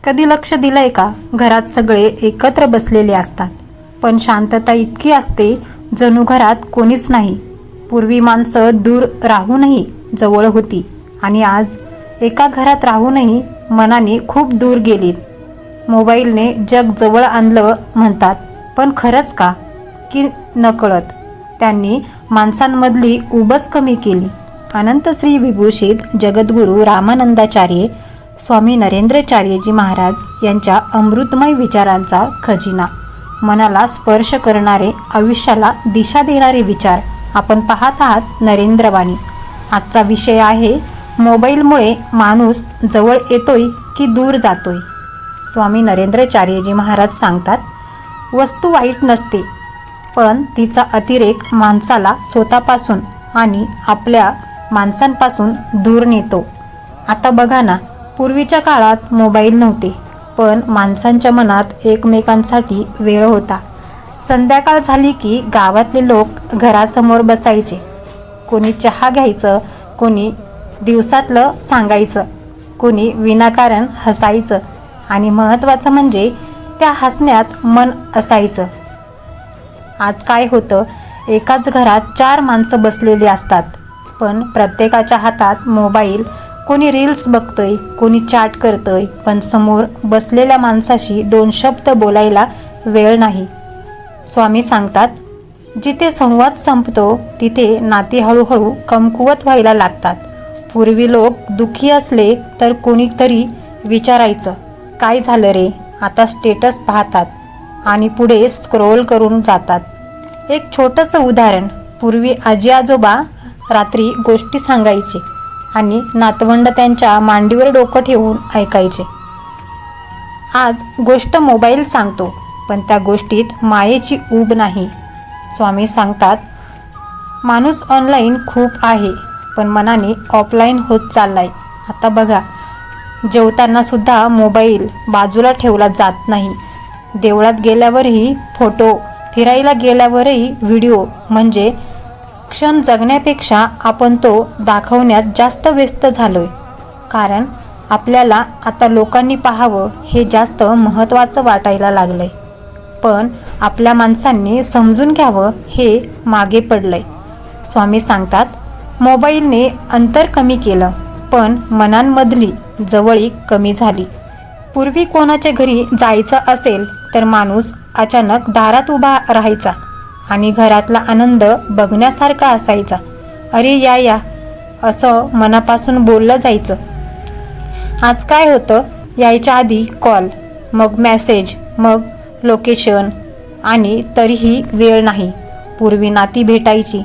कधी लक्ष दिलंय का? घरात सगळे एकत्र बसलेले असतात, पण शांतता इतकी असते जणू घरात कोणीच नाही. पूर्वी माणसं दूर राहूनही जवळ होती आणि आज एका घरात राहूनही मनाने खूप दूर गेलीत. मोबाईलने जग जवळ आणलं म्हणतात, पण खरंच का? की नकळत त्यांनी माणसांमधली उबच कमी केली. अनंत श्री विभूषित जगद्गुरू रामानंदाचार्य स्वामी नरेंद्राचार्यजी महाराज यांच्या अमृतमय विचारांचा खजिना, मनाला स्पर्श करणारे, आयुष्याला दिशा देणारे विचार आपण पाहत आहात नरेंद्रवाणी. आजचा विषय आहे, मोबाईलमुळे माणूस जवळ येतोय की दूर जातोय. स्वामी नरेंद्राचार्यजी महाराज सांगतात, वस्तू वाईट नसते, पण तिचा अतिरेक माणसाला स्वतःपासून आणि आपल्या माणसांपासून दूर नेतो. आता बघा ना, पूर्वीच्या काळात मोबाईल नव्हते, पण माणसांच्या मनात एकमेकांसाठी वेळ होता. संध्याकाळ झाली की गावातले लोक घरासमोर बसायचे. कोणी चहा घ्यायचं, कोणी दिवसातलं सांगायचं, कोणी विनाकारण हसायचं आणि महत्त्वाचं म्हणजे त्या हसण्यात मन असायचं. आज काय होतं, एकाच घरात 4 माणसं बसलेली असतात, पण प्रत्येकाच्या हातात मोबाईल. कोणी रील्स बघतोय, कोणी चॅट करतोय, पण समोर बसलेल्या माणसाशी 2 शब्द बोलायला वेळ नाही. स्वामी सांगतात, जिथे संवाद संपतो तिथे नाती हळूहळू कमकुवत व्हायला लागतात. पूर्वी लोक दुःखी असले तर कोणीतरी विचारायचं, काय झालं रे? आता स्टेटस पाहतात आणि पुढे स्क्रोल करून जातात. एक छोटंसं उदाहरण, पूर्वी आजी आजोबा रात्री गोष्टी सांगायचे आणि नातवंड त्यांच्या मांडीवर डोकं ठेवून ऐकायचे. आज गोष्ट मोबाईल सांगतो, पण त्या गोष्टीत मायेची ऊब नाही. स्वामी सांगतात, माणूस ऑनलाईन खूप आहे, पण मनाने ऑफलाईन होत चाललाय. आता बघा, जेवताना सुद्धा मोबाईल बाजूला ठेवला जात नाही. देवळात गेल्यावरही फोटो, फिरायला गेल्यावरही व्हिडिओ. म्हणजे क्षण जगण्यापेक्षा आपण तो दाखवण्यात जास्त व्यस्त झालोय. कारण आपल्याला आता लोकांनी पाहावं हे जास्त महत्त्वाचं वाटायला लागलंय, पण आपल्या माणसांनी समजून घ्यावं हे मागे पडलंय. स्वामी सांगतात, मोबाईलने अंतर कमी केलं, पण मनांमधली जवळीक कमी झाली. पूर्वी कोणाच्या घरी जायचं असेल तर माणूस अचानक दारात उभा राहायचा आणि घरातला आनंद बघण्यासारखा असायचा. अरे या या असं मनापासून बोललं जायचं. आज काय होतं, यायच्या आधी कॉल, मग मेसेज, मग लोकेशन, आणि तरीही वेळ नाही. पूर्वी नाती भेटायची,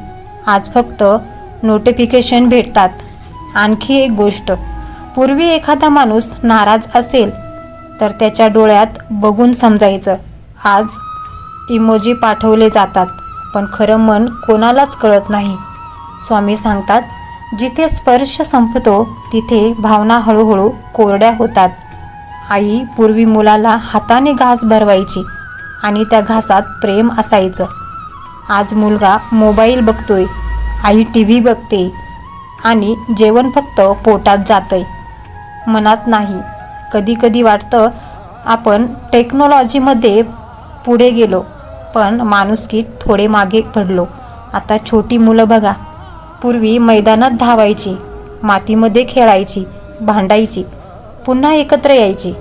आज फक्त नोटिफिकेशन भेटतात. आणखी एक गोष्ट, पूर्वी एखादा माणूस नाराज असेल तर त्याच्या डोळ्यात बघून समजायचं. आज इमोजी पाठवले जातात, पण खरं मन कोणालाच कळत नाही. स्वामी सांगतात, जिथे स्पर्श संपतो तिथे भावना हळूहळू कोरड्या होतात. आई पूर्वी मुलाला हाताने घास भरवायची आणि त्या घासात प्रेम असायचं. आज मुलगा मोबाईल बघतोय, आई TV बघते आणि जेवण फक्त पोटात जातंय, मनात नाही. कधी कधी वाटतं आपण टेक्नॉलॉजीमध्ये पुढे गेलो, पण माणुसकीत थोडे मागे पडलो. आता छोटी मुलं बघा, पूर्वी मैदानात धावायची, मातीमध्ये खेळायची, भांडायची, पुन्हा एकत्र यायची.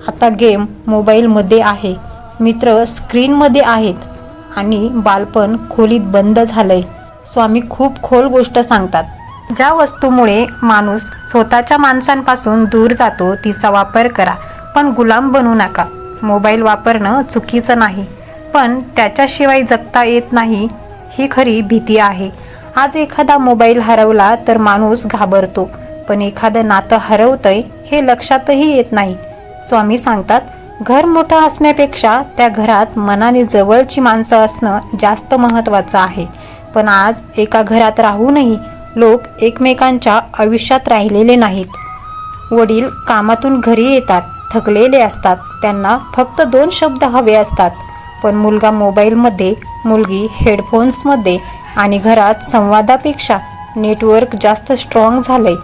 आता गेम मोबाईलमध्ये आहे, मित्र स्क्रीनमध्ये आहेत आणि बालपण खोलीत बंद झालंय. स्वामी खूप खोल गोष्ट सांगतात, ज्या वस्तूमुळे माणूस स्वतःच्या माणसांपासून दूर जातो तिचा वापर करा, पण गुलाम बनू नका. मोबाईल वापरणं चुकीचं नाही, पण त्याच्याशिवाय जगता येत नाही ही खरी भीती आहे. आज एखादा मोबाईल हरवला तर माणूस घाबरतो, पण एखादं नातं हरवतंय हे लक्षातही येत नाही. स्वामी सांगतात, घर मोठं असण्यापेक्षा त्या घरात मनाने जवळची माणसं असणं जास्त महत्त्वाचं आहे. पण आज एका घरात राहूनही लोक एकमेकांच्या आयुष्यात राहिलेले नाहीत. वडील कामातून घरी येतात, थकलेले असतात, त्यांना फक्त 2 शब्द हवे असतात, पण मुलगा मोबाईलमध्ये, मुलगी हेडफोन्समध्ये आणि घरात संवादापेक्षा नेटवर्क जास्त स्ट्रॉंग झालंय.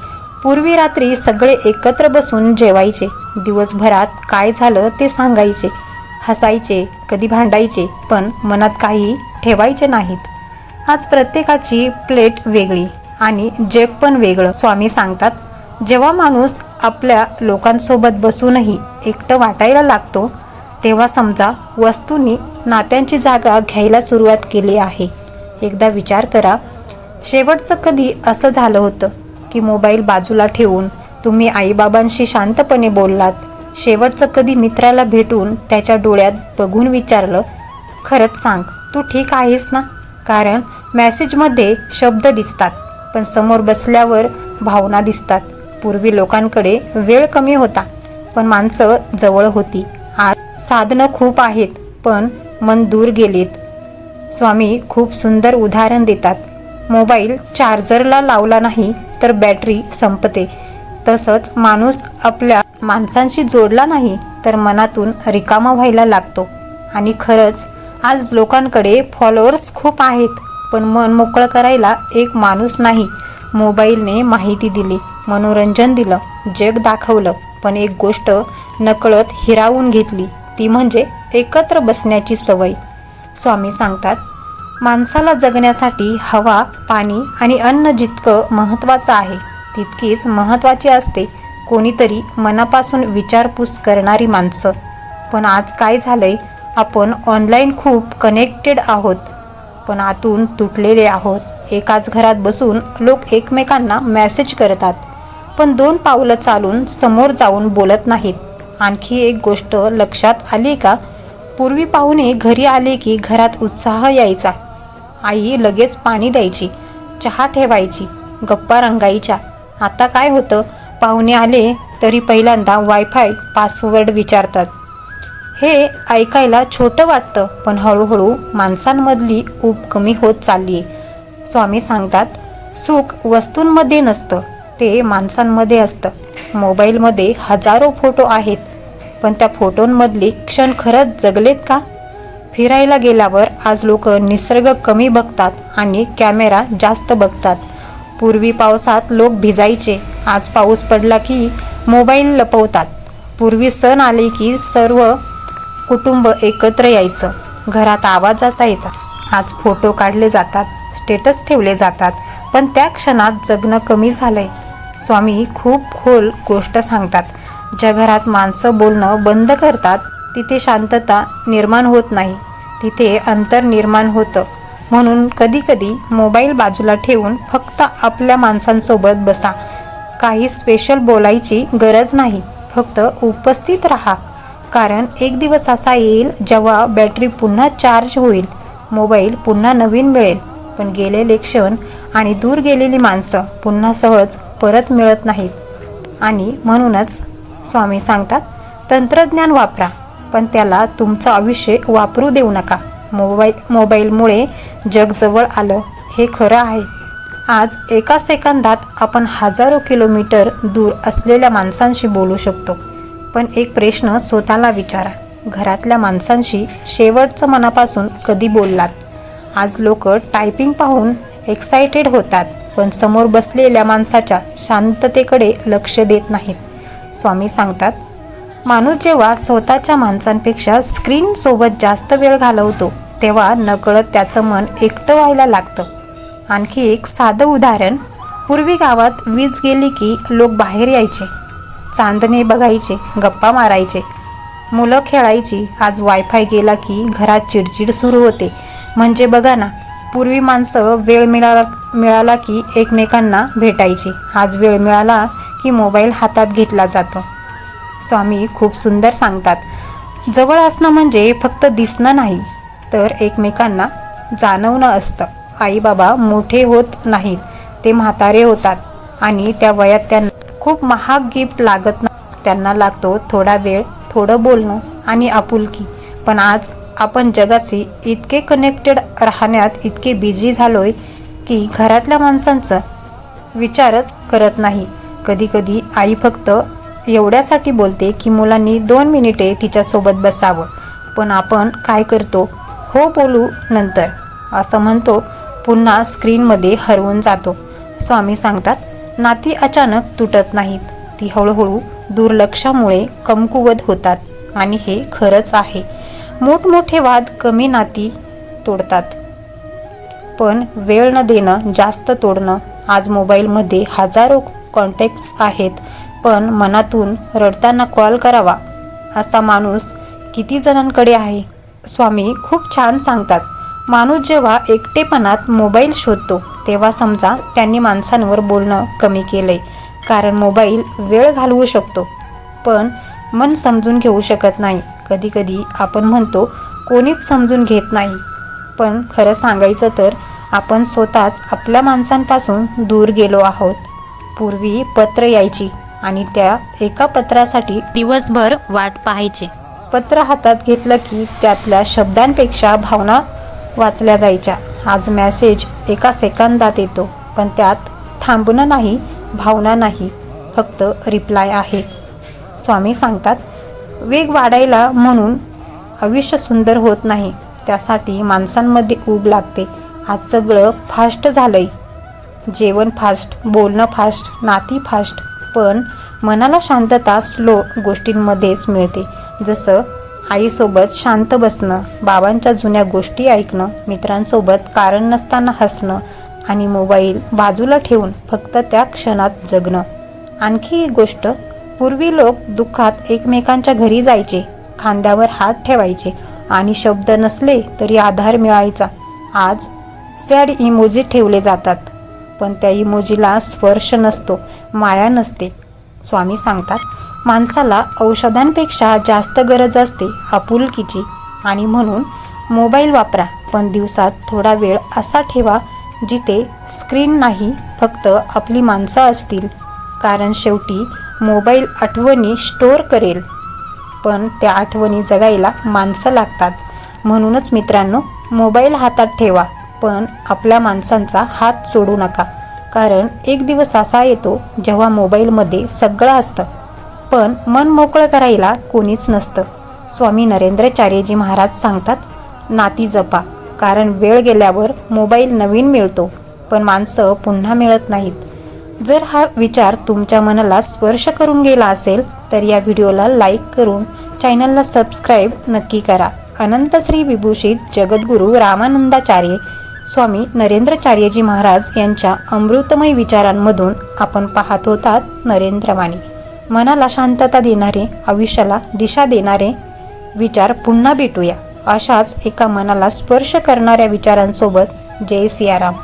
पूर्वी रात्री सगळे एकत्र बसून जेवायचे, दिवसभरात काय झालं ते सांगायचे, हसायचे, कधी भांडायचे, पण मनात काही ठेवायचे नाहीत। आज प्रत्येकाची प्लेट वेगळी आणि जग पण वेगळं। स्वामी सांगतात, जेव्हा माणूस आपल्या लोकांसोबत बसूनही एकटं वाटायला लागतो, तेव्हा समजा वस्तूंनी नात्यांची जागा घ्यायला सुरुवात केली आहे। एकदा विचार करा, शेवटचं कधी असं झालं होतं की मोबाईल बाजूला ठेवून तुम्ही आईबाबांशी शांतपणे बोललात? शेवटचं कधी मित्राला भेटून त्याच्या डोळ्यात बघून विचारलं, खरंच सांग तू ठीक आहेस ना? कारण मेसेजमध्ये शब्द दिसतात, पण समोर बसल्यावर भावना दिसतात। पूर्वी लोकांकडे वेळ कमी होता, पण माणसं जवळ होती। आज साधनं खूप आहेत, पण मन दूर गेलेत। स्वामी खूप सुंदर उदाहरण देतात, मोबाईल चार्जरला लावला नाही तर बॅटरी संपते, तसंच माणूस आपल्या माणसांशी जोडला नाही तर मनातून रिकामा व्हायला लागतो। आणि खरंच आज लोकांकडे फॉलोअर्स खूप आहेत, पण मन मोकळं करायला एक माणूस नाही। मोबाईलने माहिती दिली, मनोरंजन दिलं, जग दाखवलं, पण एक गोष्ट नकळत हिरावून घेतली, ती म्हणजे एकत्र बसण्याची सवय। स्वामी सांगतात, माणसाला जगण्यासाठी हवा, पाणी आणि अन्न जितकं महत्त्वाचं आहे, तितकीच महत्त्वाची असते कोणीतरी मनापासून विचारपूस करणारी माणसं। पण आज काय झालंय, आपण ऑनलाईन खूप कनेक्टेड आहोत, पण आतून तुटलेले आहोत। एकाच घरात बसून लोक एकमेकांना मेसेज करतात, पण 2 पावलं चालून समोर जाऊन बोलत नाहीत। आणखी एक गोष्ट लक्षात आली का? पूर्वी पाहुणे घरी आले की घरात उत्साह यायचा, आई लगेच पाणी द्यायची, चहा ठेवायची, गप्पा रंगायच्या। आता काय होतं, पाहुणे आले तरी पहिल्यांदा वायफाय पासवर्ड विचारतात। हे ऐकायला छोटं वाटतं, पण हळूहळू माणसांमधली ऊब कमी होत चालली आहे। स्वामी सांगतात, सुख वस्तूंमध्ये नसतं, ते माणसांमध्ये असतं। मोबाईलमध्ये हजारो फोटो आहेत, पण त्या फोटोंमधले क्षण खरंच जगलेत का? फिरायला गेल्यावर आज लोक निसर्ग कमी बघतात आणि कॅमेरा जास्त बघतात। पूर्वी पावसात लोक भिजायचे, आज पाऊस पडला की मोबाईल लपवतात। पूर्वी सण आले की सर्व कुटुंब एकत्र यायचं, घरात आवाज असायचा। आज फोटो काढले जातात, स्टेटस ठेवले जातात, पण त्या क्षणात जगणं कमी झालंय। स्वामी खूप खोल गोष्ट सांगतात, ज्या घरात माणसं बोलणं बंद करतात तिथे शांतता निर्माण होत नाही, तिथे अंतर निर्माण होतं। म्हणून कधीकधी मोबाईल बाजूला ठेवून फक्त आपल्या माणसांसोबत बसा। काही स्पेशल बोलायची गरज नाही, फक्त उपस्थित राहा। कारण एक दिवस असा येईल जेव्हा बॅटरी पुन्हा चार्ज होईल, मोबाईल पुन्हा नवीन मिळेल, पण गेलेले क्षण आणि दूर गेलेली माणसं पुन्हा सहज परत मिळत नाहीत। आणि म्हणूनच स्वामी सांगतात, तंत्रज्ञान वापरा, पण त्याला तुमचं आयुष्य वापरू देऊ नका। मोबाईलमुळे जग जवळ आलं हे खरं आहे। आज एका सेकंदात आपण हजारो किलोमीटर दूर असलेल्या माणसांशी बोलू शकतो, पण एक प्रश्न स्वतःला विचारा, घरातल्या माणसांशी शेवटचं मनापासून कधी बोललात? आज लोक टायपिंग पाहून एक्साइटेड होतात, पण समोर बसलेल्या माणसाच्या शांततेकडे लक्ष देत नाहीत। स्वामी सांगतात, माणूस जेव्हा स्वतःच्या माणसांपेक्षा स्क्रीनसोबत जास्त वेळ घालवतो, तेव्हा नकळत त्याचं मन एकटं व्हायला लागतं। आणखी एक साधं उदाहरण, पूर्वी गावात वीज गेली की लोक बाहेर यायचे, चांदणे बघायचे, गप्पा मारायचे, मुलं खेळायची। आज वायफाय गेला की घरात चिडचिड सुरू होते। म्हणजे बघा ना, पूर्वी माणसं वेळ मिळाला की एकमेकांना भेटायची, आज वेळ मिळाला की मोबाईल हातात घेतला जातो। स्वामी खूप सुंदर सांगतात, जवळ असणं म्हणजे फक्त दिसणं नाही, तर एकमेकांना जाणवणं असतं। आई बाबा मोठे होत नाहीत, ते म्हातारे होतात, आणि त्या वयात त्यांना खूप महाग गिफ्ट लागत नाही, त्यांना लागतो थोडा वेळ, थोडं बोलणं आणि आपुलकी। पण आज आपण जगाशी इतके कनेक्टेड राहण्यात इतके बिझी झालोय की घरातल्या माणसांचा विचारच करत नाही। कधीकधी आई फक्त एवढ्यासाठी बोलते की मुलांनी 2 मिनिटे तिच्यासोबत बसावं, पण आपण काय करतो, हो बोलू नंतर असं म्हणतो, पुन्हा स्क्रीनमध्ये हरवून जातो। स्वामी सांगतात, नाती अचानक तुटत नाहीत, ती हळूहळू दुर्लक्षामुळे कमकुवत होतात. आणि हे खरंच आहे. मोठमोठे वाद कमी नाती तोडतात, पण वेळ न देणं जास्त तोडणं. आज मोबाईलमध्ये हजारो कॉन्टॅक्ट्स आहेत, पण मनातून रडताना कॉल करावा असा माणूस किती जणांकडे आहे? स्वामी खूप छान सांगतात, माणूस जेव्हा एकटेपणात मोबाईल शोधतो तेव्हा समजा त्यांनी माणसांवर बोलणं कमी केलंय. कारण मोबाईल वेळ घालवू शकतो, पण मन समजून घेऊ शकत नाही. कधीकधी आपण म्हणतो कोणीच समजून घेत नाही, पण खरं सांगायचं तर आपण स्वतःच आपल्या माणसांपासून दूर गेलो आहोत. पूर्वी पत्र यायची आणि त्या एका पत्रासाठी दिवसभर वाट पाहायचे. पत्र हातात घेतलं की त्यातल्या शब्दांपेक्षा भावना वाचल्या जायच्या. आज मेसेज एका सेकंदात येतो, पण त्यात थांबणं नाही, भावना नाही, फक्त रिप्लाय आहे. स्वामी सांगतात, वेग वाढायला म्हणून आयुष्य सुंदर होत नाही, त्यासाठी माणसांमध्ये ऊब लागते. आज सगळं फास्ट झालंय, जेवण फास्ट, बोलणं फास्ट, नाती फास्ट, पण मनाला शांतता स्लो गोष्टींमध्येच मिळते. जसं आईसोबत शांत बसणं, बाबांच्या जुन्या गोष्टी ऐकणं, मित्रांसोबत कारण नसताना हसणं आणि मोबाईल बाजूला ठेवून फक्त त्या क्षणात जगणं. आणखी एक गोष्ट, पूर्वी लोक दुःखात एकमेकांच्या घरी जायचे, खांद्यावर हात ठेवायचे आणि शब्द नसले तरी आधार मिळायचा. आज सॅड इमोजी ठेवले जातात, पण त्या इमोजीला स्पर्श नसतो, माया नसते. स्वामी सांगतात, माणसाला औषधांपेक्षा जास्त गरज असते आपुलकीची. आणि म्हणून मोबाईल वापरा, पण दिवसात थोडा वेळ असा ठेवा जिथे स्क्रीन नाही, फक्त आपली माणसं असतील. कारण शेवटी मोबाईल आठवणी स्टोअर करेल, पण त्या आठवणी जगायला माणसं लागतात. म्हणूनच मित्रांनो, मोबाईल हातात ठेवा, पण आपल्या माणसांचा हात सोडू नका. कारण एक दिवस असा येतो जेव्हा मोबाईलमध्ये सगळं असतं, पण मन मोकळं करायला कोणीच नसतं. स्वामी नरेंद्राचार्यजी महाराज सांगतात, नाती जपा, कारण वेळ गेल्यावर मोबाईल नवीन मिळतो, पण माणसं पुन्हा मिळत नाहीत. जर हा विचार तुमच्या मनाला स्पर्श करून गेला असेल तर या व्हिडिओला लाईक करून चॅनलला सबस्क्राईब नक्की करा. अनंत श्री विभूषित जगद्गुरू रामानंदाचार्य स्वामी नरेंद्राचार्यजी महाराज यांच्या अमृतमय विचारांमधून आपण पाहत होतात नरेंद्रवाणी. मनाला शांतता देणारे, आयुष्याला दिशा देणारे विचार. पुन्हा भेटूया अशाच एका मनाला स्पर्श करणाऱ्या विचारांसोबत. जय सियाराम.